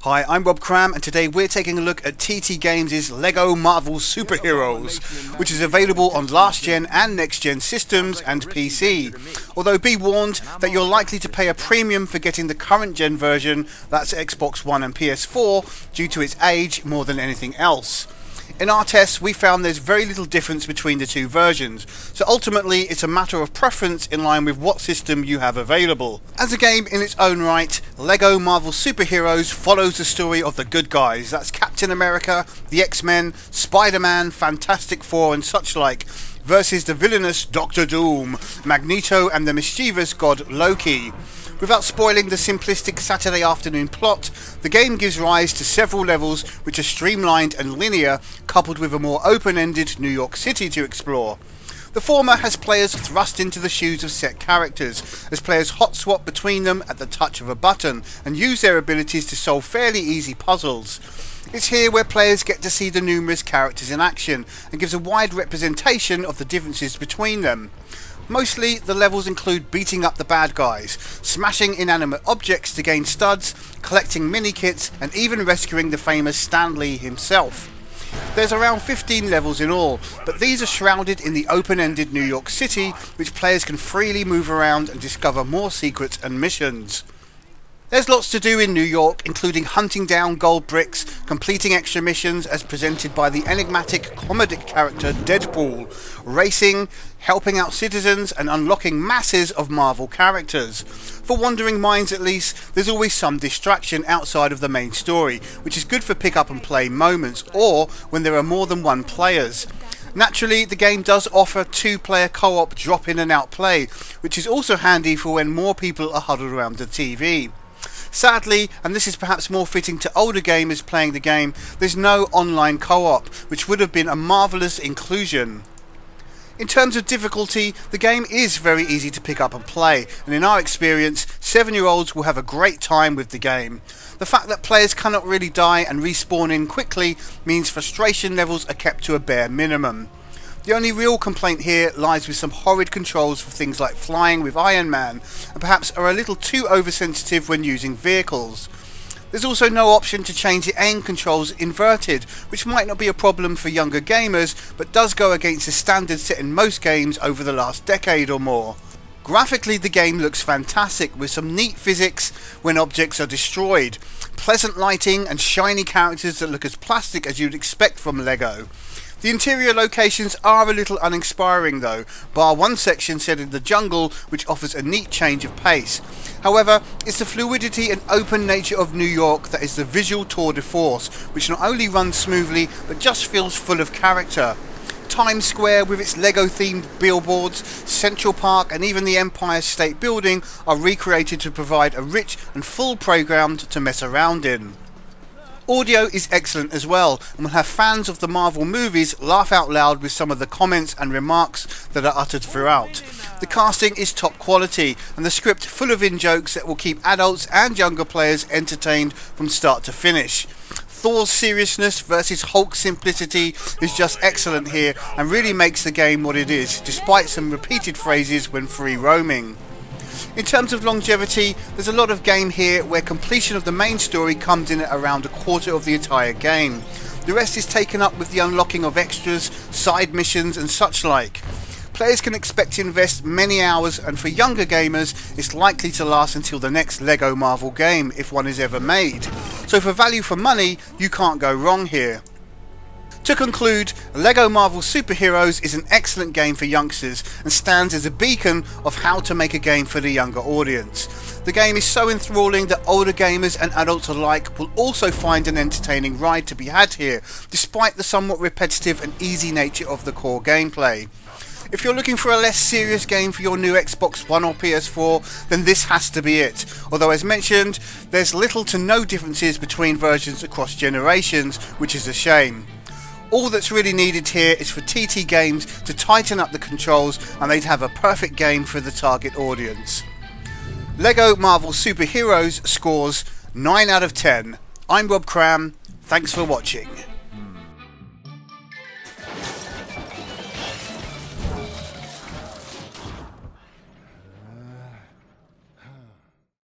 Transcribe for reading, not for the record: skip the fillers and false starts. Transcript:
Hi, I'm Rob Cram, and today we're taking a look at TT Games' LEGO Marvel Superheroes, which is available on last gen and next gen systems and PC. Although be warned that you're likely to pay a premium for getting the current gen version, that's Xbox One and PS4, due to its age more than anything else. In our tests, we found there's very little difference between the two versions, so ultimately it's a matter of preference in line with what system you have available. As a game in its own right, LEGO Marvel Superheroes follows the story of the good guys, that's Captain America, the X-Men, Spider-Man, Fantastic Four and such like, versus the villainous Doctor Doom, Magneto and the mischievous god Loki. Without spoiling the simplistic Saturday afternoon plot, the game gives rise to several levels which are streamlined and linear, coupled with a more open-ended New York City to explore. The former has players thrust into the shoes of set characters, as players hot swap between them at the touch of a button and use their abilities to solve fairly easy puzzles. It's here where players get to see the numerous characters in action and gives a wide representation of the differences between them. Mostly, the levels include beating up the bad guys, smashing inanimate objects to gain studs, collecting mini-kits, and even rescuing the famous Stan Lee himself. There's around 15 levels in all, but these are shrouded in the open-ended New York City, which players can freely move around and discover more secrets and missions. There's lots to do in New York, including hunting down gold bricks, completing extra missions as presented by the enigmatic comedic character Deadpool, racing, helping out citizens and unlocking masses of Marvel characters. For wandering minds at least, there's always some distraction outside of the main story, which is good for pick up and play moments or when there are more than one players. Naturally, the game does offer two-player co-op drop in and out play, which is also handy for when more people are huddled around the TV. Sadly, and this is perhaps more fitting to older gamers playing the game, there's no online co-op, which would have been a marvellous inclusion. In terms of difficulty, the game is very easy to pick up and play, and in our experience, 7-year-olds will have a great time with the game. The fact that players cannot really die and respawn in quickly means frustration levels are kept to a bare minimum. The only real complaint here lies with some horrid controls for things like flying with Iron Man, and perhaps are a little too oversensitive when using vehicles. There's also no option to change the aim controls inverted, which might not be a problem for younger gamers, but does go against the standard set in most games over the last decade or more. Graphically, the game looks fantastic, with some neat physics when objects are destroyed, pleasant lighting and shiny characters that look as plastic as you'd expect from LEGO. The interior locations are a little uninspiring though, bar one section set in the jungle which offers a neat change of pace. However, it's the fluidity and open nature of New York that is the visual tour de force, which not only runs smoothly but just feels full of character. Times Square with its LEGO themed billboards, Central Park and even the Empire State Building are recreated to provide a rich and full playground to mess around in. Audio is excellent as well, and will have fans of the Marvel movies laugh out loud with some of the comments and remarks that are uttered throughout. The casting is top quality, and the script full of in-jokes that will keep adults and younger players entertained from start to finish. Thor's seriousness versus Hulk's simplicity is just excellent here, and really makes the game what it is, despite some repeated phrases when free roaming. In terms of longevity, there's a lot of game here where completion of the main story comes in at around a quarter of the entire game. The rest is taken up with the unlocking of extras, side missions and such like. Players can expect to invest many hours, and for younger gamers it's likely to last until the next LEGO Marvel game, if one is ever made. So for value for money, you can't go wrong here. To conclude, LEGO Marvel Superheroes is an excellent game for youngsters and stands as a beacon of how to make a game for the younger audience. The game is so enthralling that older gamers and adults alike will also find an entertaining ride to be had here, despite the somewhat repetitive and easy nature of the core gameplay. If you're looking for a less serious game for your new Xbox One or PS4, then this has to be it. Although as mentioned, there's little to no differences between versions across generations, which is a shame. All that's really needed here is for TT Games to tighten up the controls, and they'd have a perfect game for the target audience. LEGO Marvel Superheroes scores 9 out of 10. I'm Rob Cram, thanks for watching.